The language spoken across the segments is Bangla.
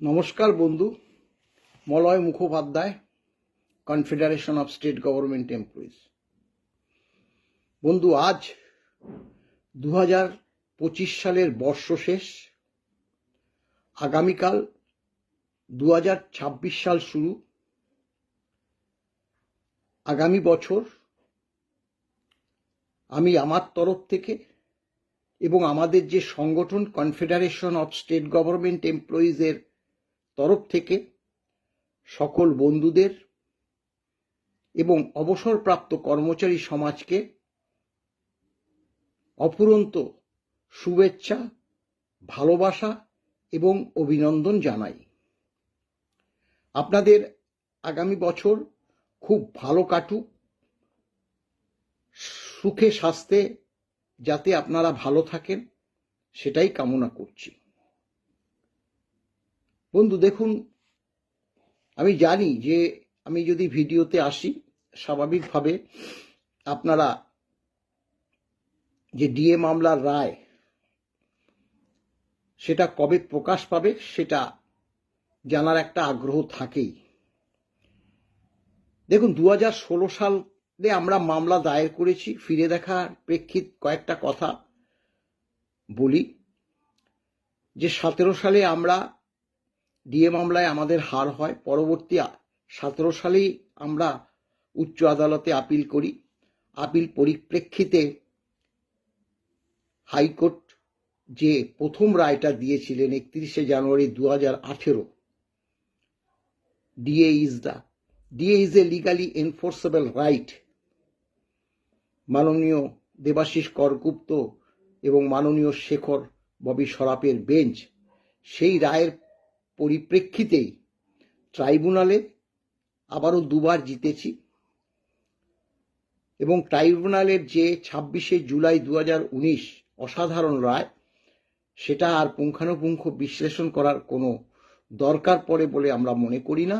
নমস্কার বন্ধু, Malay Mukhopadhyay, confederation of state government employees. বন্ধু, আজ 2025 সালের বর্ষ শেষ। আগামীকাল 2026 সাল শুরু। আগামী বছর আমি আমার তরফ থেকে এবং আমাদের যে সংগঠন কনফেডারেশন অফ স্টেট গভর্নমেন্ট এমপ্লয়িজের তরফ থেকে সকল বন্ধুদের এবং অবসরপ্রাপ্ত কর্মচারী সমাজকে অফুরন্ত শুভেচ্ছা, ভালোবাসা এবং অভিনন্দন জানাই। আপনাদের আগামী বছর খুব ভালো কাটুক, সুখে স্বাস্থ্যে যাতে আপনারা ভালো থাকেন সেটাই কামনা করছি। বন্ধু দেখুন, আমি জানি যে আমি যদি ভিডিওতে আসি স্বাভাবিকভাবে আপনারা যে ডিএ মামলার রায় সেটা কবে প্রকাশ পাবে সেটা জানার একটা আগ্রহ থাকেই। দেখুন, 2016 সালে আমরা মামলা দায়ের করেছি। ফিরে দেখার প্রেক্ষিত কয়েকটা কথা বলি যে 17 সালে আমরা ডিএ মামলায় আমাদের হার হয়। পরবর্তী 17 সালেই আমরা উচ্চ আদালতে আপিল করি। আপিল পরিপ্রেক্ষিতে হাইকোর্ট যে প্রথম রায়টা দিয়েছিলেন 31 জানুয়ারি 2018, DA is a legally enforceable right, মাননীয় দেবাশিস করগুপ্ত এবং মাননীয় শেখর ববি সরাফের বেঞ্চ সেই রায়ের পরিপ্রেক্ষিতেই ট্রাইব্যুনালে আবারও দুবার জিতেছি এবং ট্রাইব্যুনালের যে 26 জুলাই 2019 অসাধারণ রায়, সেটা আর পুঙ্খানুপুঙ্খ বিশ্লেষণ করার কোনো দরকার পড়ে বলে আমরা মনে করি না।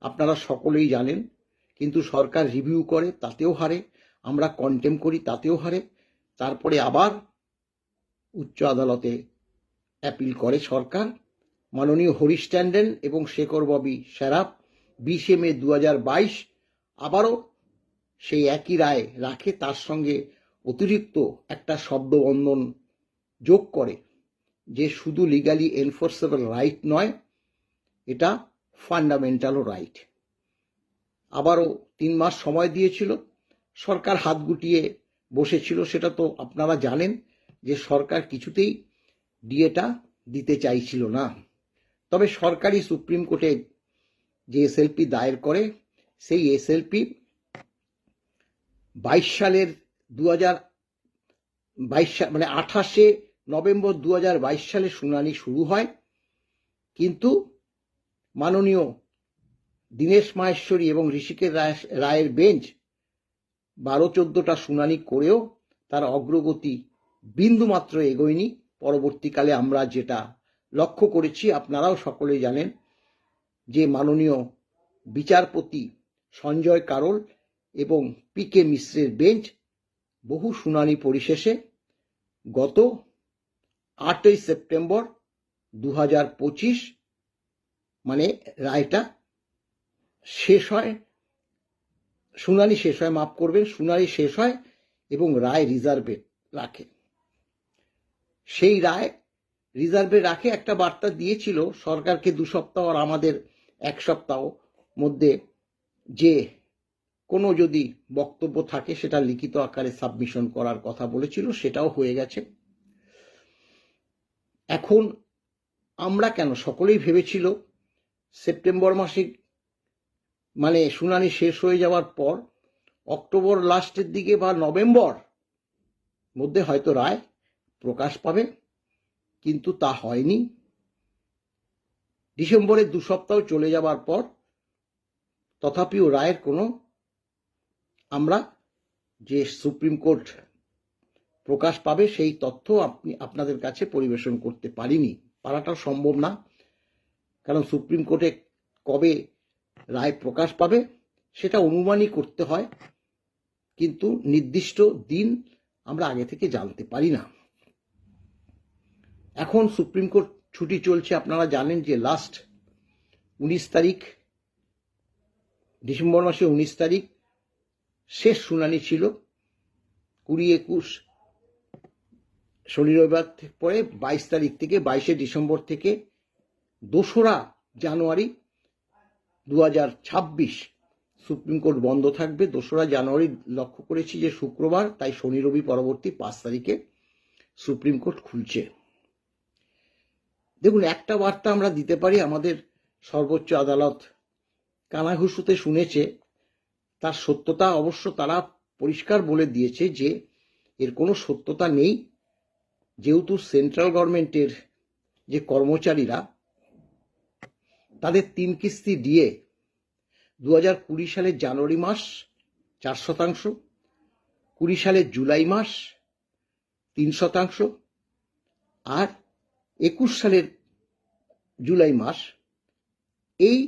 আপনারা সকলেই জানেন, কিন্তু সরকার রিভিউ করে তাতেও হারে, আমরা কন্টেম করি তাতেও হারে, তারপরে আবার উচ্চ আদালতে অ্যাপিল করে সরকার। মাননীয় হরিশ ট্যান্ডন এবং শেখর ববি সরাফ 20 মে 2022 আবারও সেই একই রায় রাখে, তার সঙ্গে অতিরিক্ত একটা শব্দবন্ধন যোগ করে যে শুধু লিগালি এনফোর্সেবল রাইট নয়, এটা ফান্ডামেন্টালও রাইট। আবারও 3 মাস সময় দিয়েছিল, সরকার হাত গুটিয়ে বসেছিল। সেটা তো আপনারা জানেন যে সরকার কিছুতেই ডিএটা দিতে চাইছিল না। তবে সরকারি সুপ্রিম কোর্টে যে এসএলপি দায়ের করে, সেই এসএলপি 22 সালের 28 নভেম্বর 2022 সালে শুনানি শুরু হয়। কিন্তু মাননীয় দীনেশ মাহেশ্বরী এবং ঋষিকেশ রায়ের বেঞ্চ 12-14টা শুনানি করেও তার অগ্রগতি বিন্দুমাত্র এগোয়নি। পরবর্তীকালে আমরা যেটা লক্ষ্য করেছি, আপনারাও সকলেই জানেন, যে মাননীয় বিচারপতি সঞ্জয় কারোল এবং PK মিশ্রের বেঞ্চ বহু শুনানি পরিশেষে গত 8ই সেপ্টেম্বর 2025 মানে রায়টা শেষ হয়, শুনানি শেষ হয়, মাফ করবেন, শুনানি শেষ হয় এবং রায় রিজার্ভে রাখে। সেই রায় রিজার্ভে রাখে একটা বার্তা দিয়েছিল সরকারকে 2 সপ্তাহ আর আমাদের 1 সপ্তাহ মধ্যে, যে কোনো যদি বক্তব্য থাকে সেটা লিখিত আকারে সাবমিশন করার কথা বলেছিল। সেটাও হয়ে গেছে। এখন আমরা কেন, সকলেই ভেবেছিল সেপ্টেম্বর মাসে মানে শুনানি শেষ হয়ে যাওয়ার পর অক্টোবর লাস্টের দিকে বা নভেম্বর মধ্যে হয়তো রায় প্রকাশ পাবে, কিন্তু তা হয়নি। ডিসেম্বরের 2 সপ্তাহ চলে যাবার পর তথাপিও রায়ের কোনো আমরা যে সুপ্রিম কোর্ট প্রকাশ পাবে সেই তথ্য আপনাদের কাছে পরিবেশন করতে পারাটা সম্ভব না। কারণ সুপ্রিম কোর্টে কবে রায় প্রকাশ পাবে সেটা অনুমানই করতে হয়, কিন্তু নির্দিষ্ট দিন আমরা আগে থেকে জানতে পারি না। এখন সুপ্রিম কোর্ট ছুটি চলছে। আপনারা জানেন যে লাস্ট 19 তারিখ, ডিসেম্বর মাসে 19 তারিখ শেষ শুনানি ছিল। 20-21 শনি রবিবার পরে 22 তারিখ থেকে 22শে ডিসেম্বর থেকে 2রা জানুয়ারি 2026 সুপ্রিম কোর্ট বন্ধ থাকবে। 2রা জানুয়ারি লক্ষ্য করেছি যে শুক্রবার, তাই শনি রবি পরবর্তী 5 তারিখে সুপ্রিম কোর্ট খুলছে। দেখুন, একটা বার্তা আমরা দিতে পারি, আমাদের সর্বোচ্চ আদালত কানাঘুষোতে শুনেছে, তার সত্যতা অবশ্য তারা পরিষ্কার বলে দিয়েছে যে এর কোনো সত্যতা নেই, যেহেতু সেন্ট্রাল গভর্নমেন্টের যে কর্মচারীরা তাদের 3 কিস্তি দিয়ে 2020 সালের জানুয়ারি মাস 4%, 20 সালের জুলাই মাস 3%, আর 21 সালের জুলাই মাস, এই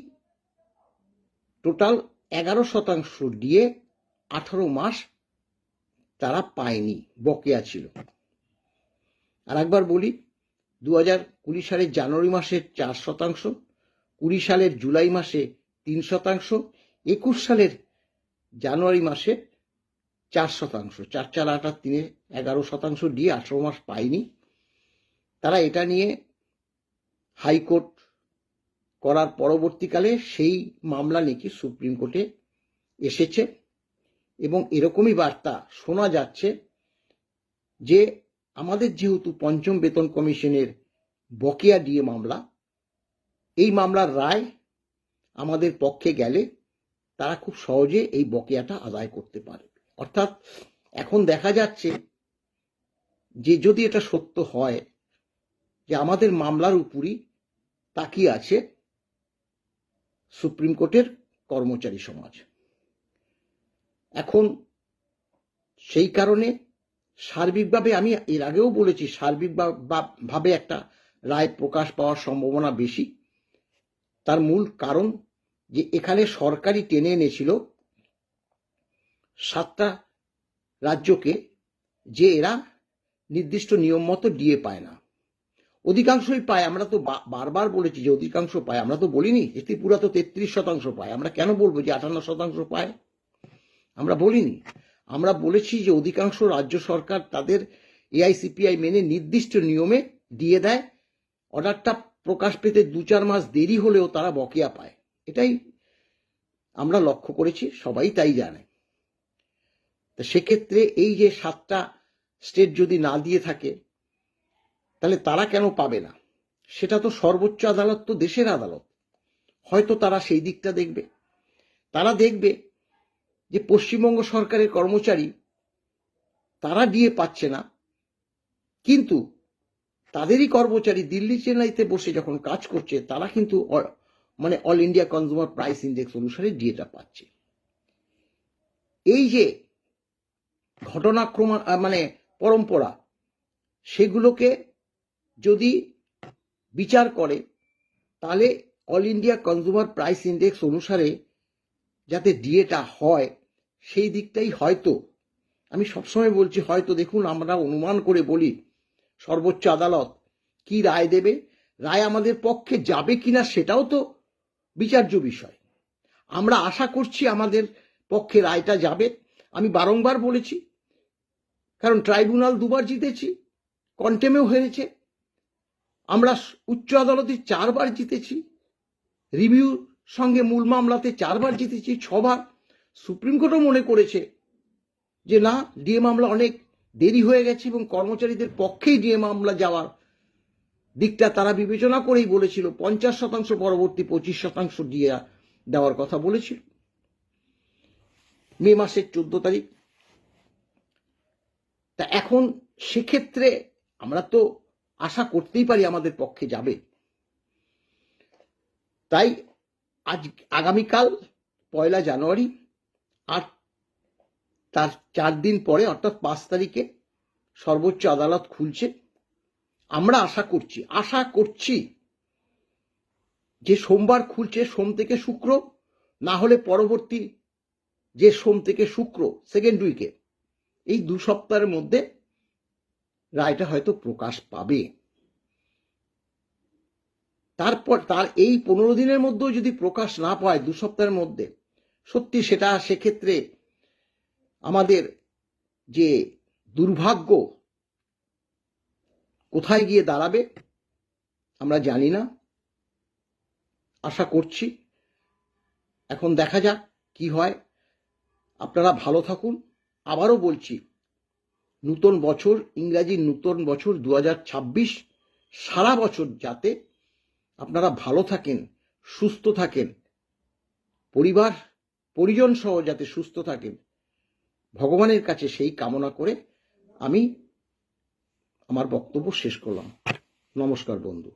টোটাল 11% দিয়ে 18 মাস তারা পায়নি, বকেয়া ছিল। আর একবার বলি, 2020 সালের জানুয়ারি মাসে 4%, 20 সালের জুলাই মাসে 3%, 21 সালের জানুয়ারি মাসে 4%, 4 4 8 আর 3 11% দিয়ে 18 মাস পায়নি। তারা এটা নিয়ে হাইকোর্ট করার পরবর্তীকালে সেই মামলা নাকি সুপ্রিম কোর্টে এসেছে, এবং এরকমই বার্তা শোনা যাচ্ছে যে আমাদের যেহেতু পঞ্চম বেতন কমিশনের বকেয়া দিয়ে মামলা, এই মামলার রায় আমাদের পক্ষে গেলে তারা খুব সহজে এই বকেয়াটা আদায় করতে পারে। অর্থাৎ এখন দেখা যাচ্ছে যে যদি এটা সত্য হয় যে আমাদের মামলার উপরই তাকিয়ে আছে সুপ্রিম কোর্টের কর্মচারী সমাজ। এখন সেই কারণে সার্বিকভাবে, আমি এর আগেও বলেছি, সার্বিকভাবে একটা রায় প্রকাশ পাওয়ার সম্ভাবনা বেশি। তার মূল কারণ যে এখানে সরকারই টেনে এনেছিল 7টা রাজ্যকে, যে এরা নির্দিষ্ট নিয়ম মতো ডিএ পায় না। অধিকাংশই পায়, আমরা তো বারবার বলেছি যে অধিকাংশ পায়, আমরা তো বলিনি যে ত্রিপুরা তো 33% পায়। আমরা কেন বলবো যে 58% পায়? আমরা বলিনি। আমরা বলেছি যে অধিকাংশ রাজ্য সরকার তাদের এআইসিপিআই মেনে নির্দিষ্ট নিয়মে দিয়ে দেয়, অর্ডারটা প্রকাশ পেতে 2-4 মাস দেরি হলেও তারা বকেয়া পায়। এটাই আমরা লক্ষ্য করেছি, সবাই তাই জানে। তা সেক্ষেত্রে এই যে 7টা স্টেট যদি না দিয়ে থাকে, তাহলে তারা কেন পাবে না? সেটা তো সর্বোচ্চ আদালত, তো দেশের আদালত, হয়তো তারা সেই দিকটা দেখবে। তারা দেখবে যে পশ্চিমবঙ্গ সরকারের কর্মচারী তারা ডিএ পাচ্ছে না, কিন্তু তাদেরই কর্মচারী দিল্লি চেন্নাইতে বসে যখন কাজ করছে তারা কিন্তু মানে all India consumer price index অনুসারে ডিএটা পাচ্ছে। এই যে ঘটনাক্রম মানে পরম্পরা, সেগুলোকে যদি বিচার করে তাহলে all India consumer price index অনুসারে যাতে ডিএটা হয় সেই দিকটাই হয়তো, আমি সবসময় বলছি হয়তো, দেখুন আমরা অনুমান করে বলি সর্বোচ্চ আদালত কি রায় দেবে, রায় আমাদের পক্ষে যাবে কিনা সেটাও তো বিচার্য বিষয়। আমরা আশা করছি আমাদের পক্ষে রায়টা যাবে। আমি বারংবার বলেছি, কারণ ট্রাইব্যুনাল 2বার জিতেছি, কন্টেমেও হেরেছে। আমরা উচ্চ আদালতে 4বার জিতেছি, রিভিউ সঙ্গে মূল মামলাতে 4বার জিতেছি, 6বার। সুপ্রিম কোর্টও মনে করেছে যে না, ডিএ মামলা অনেক দেরি হয়ে গেছে, এবং কর্মচারীদের পক্ষেই ডিএ মামলা যাওয়ার দিকটা তারা বিবেচনা করেই বলেছিল 50% পরবর্তী 25% ডিএ দেওয়ার কথা বলেছিল মে মাসের 14 তারিখ। তা এখন সেক্ষেত্রে আমরা তো আশা করতেই পারি আমাদের পক্ষে যাবে। তাই আগামীকাল 1 জানুয়ারি, আর তার 4 দিন পরে অর্থাৎ 5 তারিখে সর্বোচ্চ আদালত খুলছে। আমরা আশা করছি যে সোমবার খুলছে, সোম থেকে শুক্র, না হলে পরবর্তী যে সোম থেকে শুক্র সেকেন্ড উইকে, এই 2 সপ্তাহের মধ্যে রায়টা হয়তো প্রকাশ পাবে। তারপর তার এই 15 দিনের মধ্যেও যদি প্রকাশ না পায়, 2 সপ্তাহের মধ্যে, সত্যি সেটা সেক্ষেত্রে আমাদের যে দুর্ভাগ্য কোথায় গিয়ে দাঁড়াবে আমরা জানি না। আশা করছি এখন দেখা যাক কি হয়। আপনারা ভালো থাকুন। আবারও বলছি, নূতন বছর, ইংরাজি নূতন বছর 2026 সারা বছর যাতে আপনারা ভালো থাকেন, সুস্থ থাকেন, পরিবার পরিজন সহ যাতে সুস্থ থাকেন, ভগবানের কাছে সেই কামনা করে আমি আমার বক্তব্য শেষ করলাম। নমস্কার বন্ধু।